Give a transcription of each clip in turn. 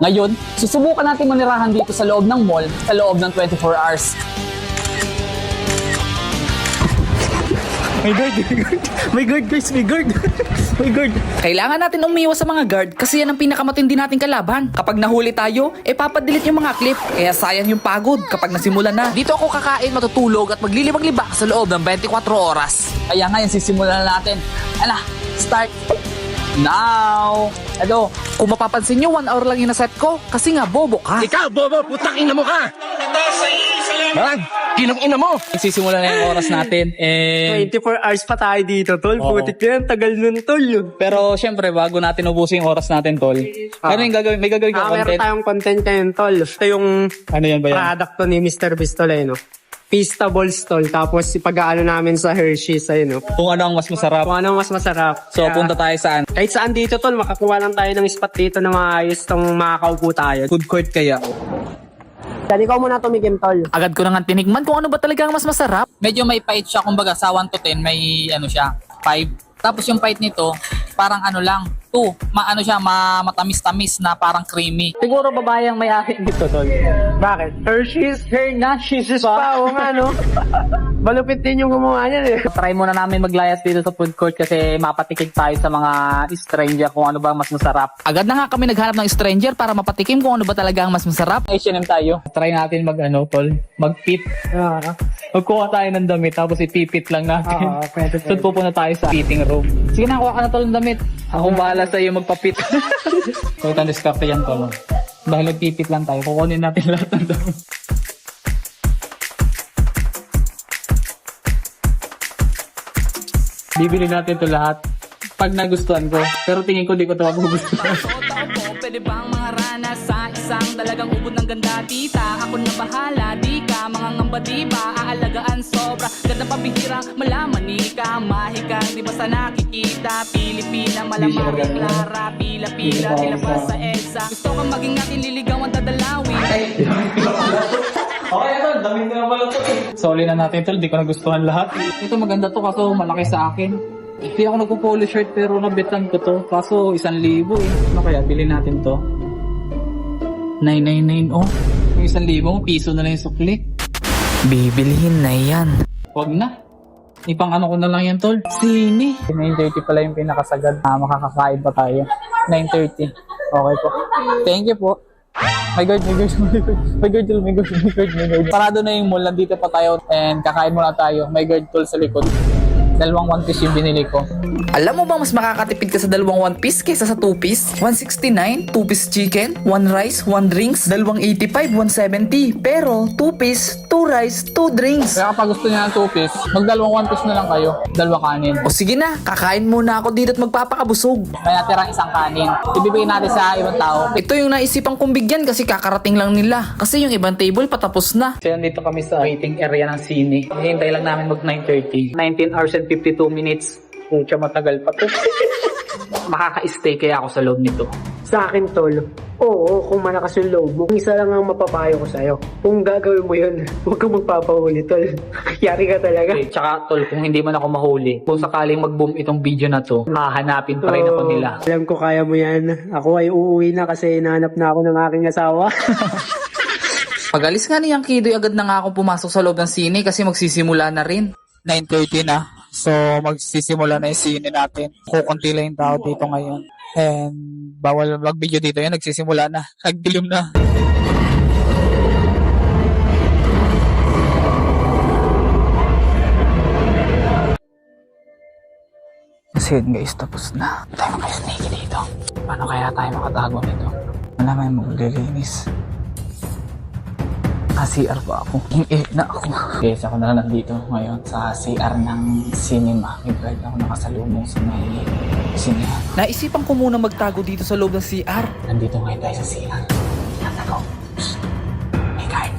Ngayon, susubukan natin manirahan dito sa loob ng mall sa loob ng 24 hours. May guard, may guard. May guard guys, may guard. May guard. Kailangan natin umiwas sa mga guard kasi yan ang pinakamatindi nating kalaban. Kapag nahuli tayo, papadelete yung mga clip. Kaya sayang yung pagod kapag nasimulan na. Dito ako kakain, matutulog at maglilibag-libak sa loob ng 24 oras. Kaya ngayon, sisimulan na natin. Ala, start now! Ito, Kung mapapansin nyo, 1 hour lang yung naset ko kasi nga bobo ka. Ikaw, bobo, putang ina mo ka! Man, kinong ina mo! sisimulan na yung oras natin. 24 hours pa tayo dito, tol. Oo. Putik yan, tagal nun, tol. Pero syempre, bago natin ubusin yung oras natin, tol. Ano yung gagawin? May gagawin ka Meron content? tayong content ngayon, tol. Ito yung Ano yan ba yan? product to ni Mr. Bistol, no? Feastables, tol. Tapos ipag-aano namin sa Hershey's, no? Kung ano ang mas masarap. Kung ano mas masarap. So, Kaya, punta tayo saan? kahit saan dito, tol, makakuha lang tayo ng spot dito na maayos tong makakaupo tayo. Food court kaya. Dali ko muna tumigim, tol. Agad ko na nga tinikman kung ano ba talaga ang mas masarap. Medyo may pait siya, kumbaga sa 1 to 10, may ano siya, 5. Tapos yung pait nito, parang ano lang, 2. Maano siya, matamis-tamis na parang creamy. Siguro babae ang may akin dito, tol. Bakit? Hershey's? Hershey's pa, o nga, no? Malupit din yung gumawa niyan, eh. Try muna namin maglayas dito sa food court kasi mapatikig tayo sa mga stranger kung ano ba mas masarap. Agad na nga kami naghanap ng stranger para mapatikim kung ano ba talaga ang mas masarap. H&M tayo. Try natin mag-fit. Magkuha tayo ng damit, tapos ipipit lang natin. Pwede. So, pupunta tayo sa fitting room. Sige na, kuha ka na tol ng damit. Ako bahala sa'yo magpapit. So, ito ang diskarte yan tol. Dahil nagpipit lang tayo, kukunin natin lahat ng damit. Bibili natin ito lahat. Pag nagustuhan ko. Pero tingin ko di ko ito magugustuhan. Pwede bang mangarana sa isang talagang ubod ng ganda tita? Ako na bahala, di ka mga ngamba di ba? Aalagaan sobra, ganda pabihira malaman ni ka, mahika, di ba sa nakikita? Pilipina, malamang Clara, pila-pila, ilabas sa EDSA. Gusto kang maging aking liligawan, dadalawin. Okay, ito. Damit ko na pala ito. Soli na natin ito. Di ko nagustuhan lahat. Ito maganda to kaso malaki sa akin. Hindi ako nagpo-polo shirt pero nabitan ko to. Kaso 1,000 eh. Ano kaya? Bilhin natin to. 999 oh. Yung 1,000 piso na lang yung sukli. Bibilhin na yan. Huwag na. Ipang ano ko na lang yan tol. Sini. 9:30 pala yung pinakasagad. Makakakain pa tayo. 9:30. Okay po. Thank you po. My God. Parado na yung mall, nandito pa tayo and kakain muna tayo. My God, tol sa likod. 2 One Piece yung binili ko. Alam mo bang mas makakatipid ka sa 2 one piece kaysa sa 2 piece? 169, 2 piece chicken, 1 rice, 1 drinks, 285, 170. Pero 2 piece, 2 rice, 2 drinks. Kaya kapag gusto niya ng 2 piece, mag 2 One Piece na lang kayo. 2 kanin. O sige na, kakain muna ako dito at magpapakabusog. May natirang 1 kanin. Ibibigay natin sa ibang tao. Ito yung naisipang kong bigyan kasi kakarating lang nila. Kasi yung ibang table patapos na. So, nandito kami sa waiting area ng sine. Hihintay lang namin mag 9:30. 19 hours and 52 minutes. Kung siya matagal pa to. Makaka-stay kaya ako sa loob nito. Sa akin, tol, oo, kung malakas yung loob mo, isa lang ang mapapayo ko sa'yo. Kung gagawin mo yun, huwag kang magpapahuli, tol. Yari ka talaga. Okay, tsaka tol, kung hindi man ako mahuli, kung sakaling mag-boom itong video na to, hahanapin pa rin ako nila. Alam ko kaya mo yan. Ako ay uuwi na kasi hinahanap na ako ng aking asawa. Pag-alis nga niyang Kidoy, agad na nga akong pumasok sa loob ng sine kasi magsisimula na rin. 9:30 na. So, magsisimula na yung sine natin. Kukunti lang yung tao dito ngayon. And, bawal mag-video dito yan. Nagsisimula na. Nagdilim na. Kasi yun guys, tapos na. Tayo mag-sneaky dito. Paano kaya tayo makatago nito? Wala may maglilinis. CR pa ako. Na ako. Guys, ako na nandito ngayon sa CR ng cinema. Nag-guide ako nakasalubong sa may sinehan. Naisipan ko muna magtago dito sa loob ng CR. Nandito ngayon tayo sa CR. Nandito. May guard.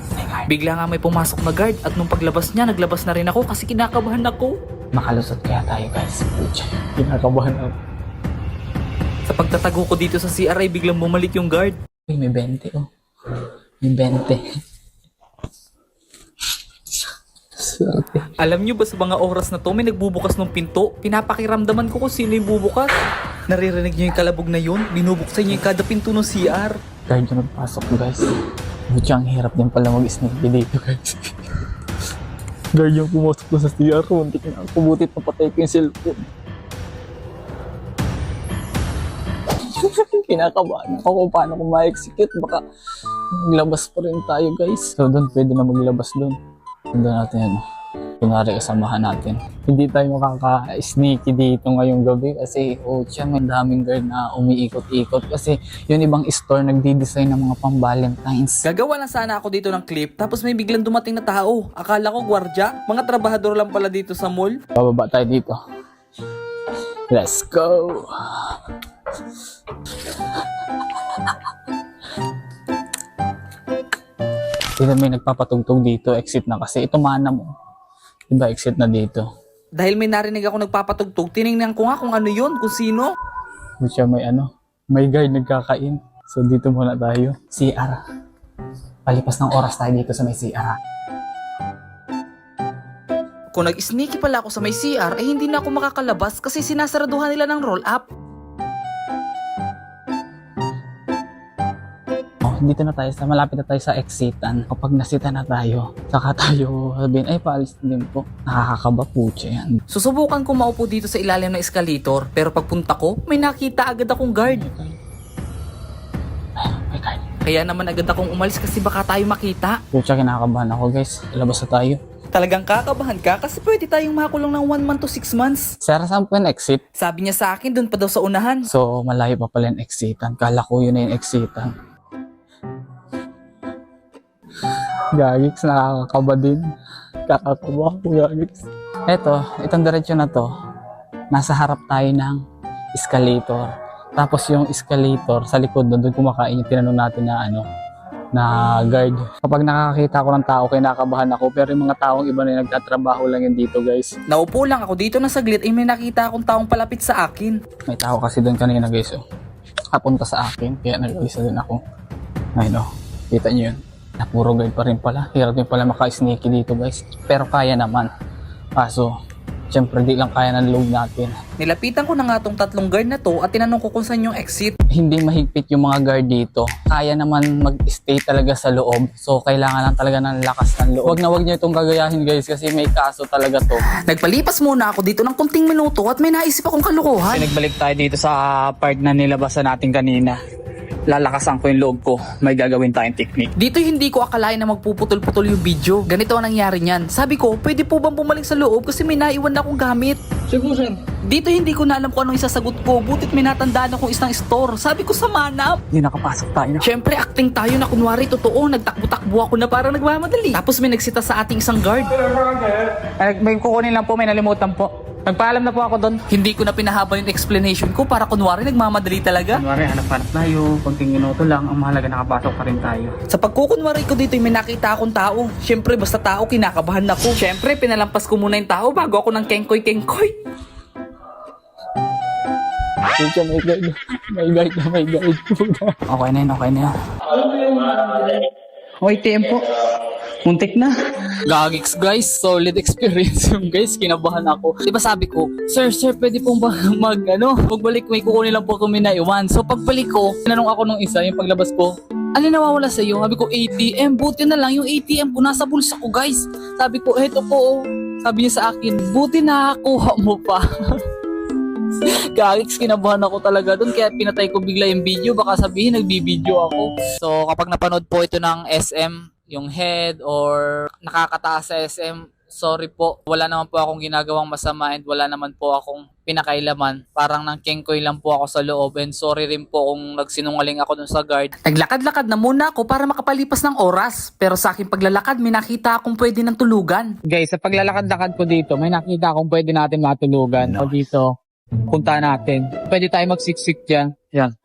Bigla nga may pumasok na guard at nung paglabas niya, naglabas na rin ako kasi kinakabahan ako. Makalusot kaya tayo guys. Kinakabahan ako. Sa pagtatago ko dito sa CR ay biglang bumalik yung guard. Uy, may 20 oh. May 20. Swerte. Alam nyo ba sa mga oras na to may nagbubukas ng pinto? Pinapakiramdaman ko kung sino yung bubukas. Naririnig nyo yung kalabog na yun? Binubuksan nyo yung kada pinto ng CR. Guard yung nagpasok guys. Buti ang hirap din pala mag-sneaky dito guys. Guard yung pumasok na sa CR. Muntik na ako. Butit na patay ko yung cellphone. Kinakabahan ako kung paano ko ma-execute. Baka maglabas pa rin tayo guys. So doon pwede na maglabas doon. Doon natin ano. Kunwari kasamahan natin. Hindi tayo makaka-sneaky dito ngayong gabi kasi may daming guard na umiikot-ikot kasi yung ibang store nagdi-design ng mga pang-Valentines. Gagawa lang sana ako dito ng clip tapos may biglang dumating na tao. Akala ko gwardya, mga trabahador lang pala dito sa mall. Bababa tayo dito. Let's go! Dito may nagpapatugtog dito, exit na kasi ito mana mo. Diba exit na dito? Dahil may narinig ako nagpapatugtog, tinignan ko nga kung ano yun, kung sino. Siya may guard nagkakain. So dito muna tayo. CR. Palipas ng oras tayo dito sa may CR. Kung nag-sneaky pala ako sa may CR, eh hindi na ako makakalabas kasi sinasaraduhan nila ng roll-up. Dito na tayo malapit na tayo sa exitan. Kapag nasita na tayo, saka tayo sabihin, ay paalis din po. Nakakakaba po yan. Susubukan ko maupo dito sa ilalim ng escalator, pero pagpunta ko, may nakita agad akong guard. May guard. Kaya naman agad akong umalis kasi baka tayo makita. Pucha, kinakabahan ako guys. Labas na tayo. Talagang kakabahan ka kasi pwede tayong makulong ng 1 month to 6 months. Sara, saan po yung exit? Sabi niya sa akin, doon pa daw sa unahan. So, malayo pa pala yung exitan. Kala ko yun na yung exitan. Gagiks, nakakakaba din. Kakakaba ako, Gagiks. Itong diretsyo na to, nasa harap tayo ng escalator. Tapos yung escalator, sa likod doon kumakain yung tinanong natin na na guard. Kapag nakakita ako ng tao, kinakabahan ako. Pero yung mga taong iba na nagtatrabaho lang yun dito, guys. Naupo lang ako dito na saglit, ay may nakita akong taong palapit sa akin. May tao kasi doon kanina, guys. Kapunta sa akin, kaya nag-alisa din ako. Ayun, kita nyo yun. Na puro guard pa rin pala. Hirap din pala maka-sneaky dito guys. Pero kaya naman. Kaso, syempre di lang kaya ng load natin. Nilapitan ko na nga tong 3 guard na to at tinanong ko kung saan yung exit. Hindi mahigpit yung mga guard dito. Kaya naman mag-stay talaga sa loob. So, kailangan lang talaga ng lakas ng loob. Wag nyo itong gagayahin guys kasi may kaso talaga to. Nagpalipas muna ako dito ng kunting minuto at may naisip akong kalukuhan. Nagbalik tayo dito sa part na nilabasan natin kanina. Lalakasan ko yung loob ko. May gagawin tayong technique. Dito hindi ko akalain na magpuputol-putol yung video. Ganito ang nangyari niyan. Sabi ko, pwede po bang bumalik sa loob kasi may naiwan na akong gamit. Siguro sir. Dito hindi ko na alam kung anong isasagot ko. Butit may natandaan akong isang store. Sabi ko sa manap. Hindi nakapasok tayo na. Siyempre acting tayo na kunwari totoo. Nagtakbo-takbo ako na parang nagmamadali. Tapos may nagsita sa ating isang guard. May kukunin lang po. May nalimutan po. Nagpaalam na po ako doon. Hindi ko na pinahaba yung explanation ko para kunwari nagmamadali talaga. Kunwari, hanap-hanap tayo. Konting minuto lang. Ang mahalaga, nakapasok pa rin tayo. Sa pagkukunwari ko dito, may nakita akong tao. Siyempre, basta tao, kinakabahan ako. Siyempre, pinalampas ko muna yung tao bago ako ng kengkoy-kengkoy. Pucha, may guide. May guide. Okay na yun, okay na yun. Okay, tempo. Muntik na. Gagiks guys, solid experience yung guys, kinabahan ako. Diba sabi ko, sir, pwede pong ba magbalik, may kukunin lang po kami na iwan. So pagbalik ko, tinanong ako nung isa, yung paglabas ko, ano nawawala sa iyo? Sabi ko, ATM, buti na lang yung ATM ko, nasa bulsa ko guys. Sabi ko, eto po, sabi niya sa akin, buti nakakuha mo pa. Gagiks, kinabahan ako talaga doon, kaya pinatay ko bigla yung video, baka sabihin nagbibideo ako. So kapag napanood po ito ng SM, yung head or nakakataas sa SM, sorry po. Wala naman po akong ginagawang masama and wala naman po akong pinakailaman. Parang nang kengkoy lang po ako sa loob and sorry rin po kung nagsinungaling ako dun sa guard. Naglakad-lakad na muna ako para makapalipas ng oras. Pero sa aking paglalakad, may nakita akong pwede ng tulugan. Guys, sa paglalakad-lakad ko dito, may nakita akong pwede natin matulugan. O dito, punta natin. Pwede tayo magsiksik dyan. Yan.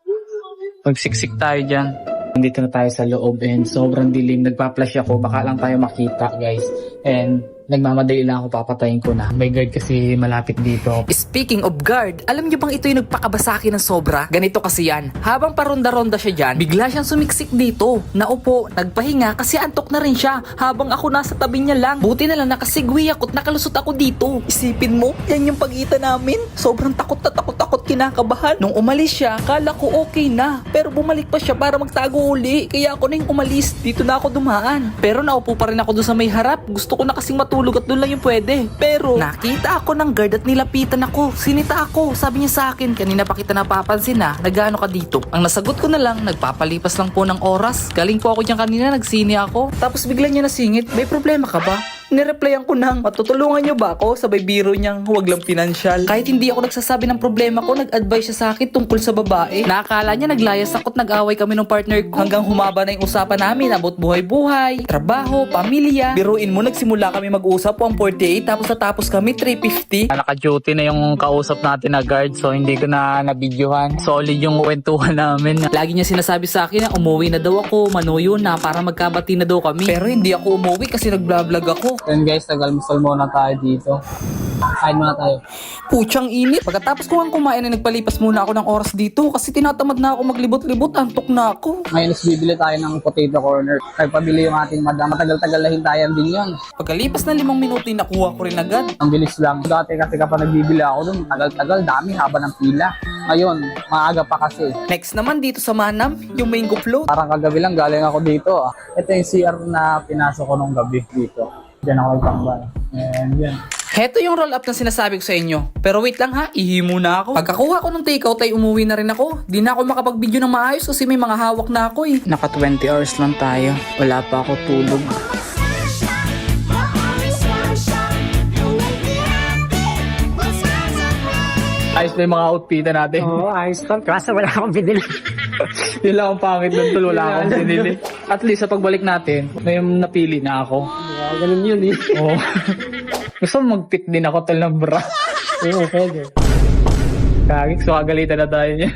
Magsiksik tayo dyan. Nandito na tayo sa loob and sobrang dilim. Nagpa-flash ako. Baka lang tayo makita, guys. And nagmamadali lang ako, papatayin ko na. May guard kasi malapit dito. Speaking of guard, alam niyo bang ito yung nagpakaba sa akin ng sobra? Ganito kasi yan. Habang paronda-ronda siya dyan, bigla siyang sumiksik dito. Naupo, nagpahinga kasi antok na rin siya. Habang ako nasa tabi niya lang. Buti na lang nakasigwi ako at nakalusot ako dito. Isipin mo, yan yung pagitan namin. Sobrang takot na takot ako. ako't kinakabahan. Nung umalis siya, kala ko okay na. Pero bumalik pa siya para magtago uli. Kaya ako na yung umalis. Dito na ako dumaan. Pero naupo pa rin ako doon sa may harap. Gusto ko na kasing matulog at doon lang yung pwede. Pero nakita ako ng guard at nilapitan ako. Sinita ako. Sabi niya sa akin, kanina pa kita napapansin na, nag-ano ka dito? Ang nasagot ko na lang, nagpapalipas lang po ng oras. Galing po ako dyan kanina, nagsini ako. Tapos bigla niya nasingit, may problema ka ba? Nireplyan ko nang, matutulungan niyo ba ako? Sabay biro niyang, huwag lang pinansyal. Kahit hindi ako nagsasabi ng problema ko, nag-advise siya sa akin tungkol sa babae. Nakakala niya naglayas ako't nag-away kami ng partner ko. Hanggang humaba na yung usapan namin, abot buhay-buhay, trabaho, pamilya. Biruin mo, nagsimula kami mag-usap 148, tapos natapos kami 350. Naka-duty na yung kausap natin na guard, so hindi ko na nabidyohan. Solid yung kwentuhan namin. Lagi niya sinasabi sa akin na umuwi na daw ako, manuyo na para magkabati na daw kami. Pero hindi ako umuwi kasi nag-vlog ako. Then guys, tagalmusal muna tayo dito. Kain muna tayo. Putsang init. Pagkatapos ko ang kumain ay nagpalipas muna ako ng oras dito kasi tinatamad na ako maglibot-libot, antok na ako. Ngayon is bibili tayo ng potato corner. Nagpabili yung ating madam. Matagal-tagal na hintayan din yun. Pagkalipas na 5 minuto, nakuha ko rin agad. Ang bilis lang. Dati kasi kapag nagbibili ako dun, tagal-tagal, dami, haba ng pila. Ngayon, maaga pa kasi. Next naman dito sa Manam, yung mango float. Parang kagabi lang, galing ako dito. Ito yung CR na pinasok ko nung gabi dito. Diyan ako nagtambay. And yan. Heto yung roll up na sinasabi ko sa inyo. Pero wait lang ha, ihimo na ako. Pagkakuha ko ng takeout ay umuwi na rin ako. Di na ako makapag-video ng maayos kasi may mga hawak na ako eh. Naka 20 hours lang tayo. Wala pa ako tulog. Ayos na yung mga outfitan natin. Oo, ayos lang. Kaso wala akong binili. Yun lang ang pangit ng tol. Wala akong binili. At least sa pagbalik natin, may napili na ako. Ganun yun eh. Oo. Gusto mo mag-pick din ako tol ng bra. Oo, pwede. Kagik, so kagalitan na tayo niya.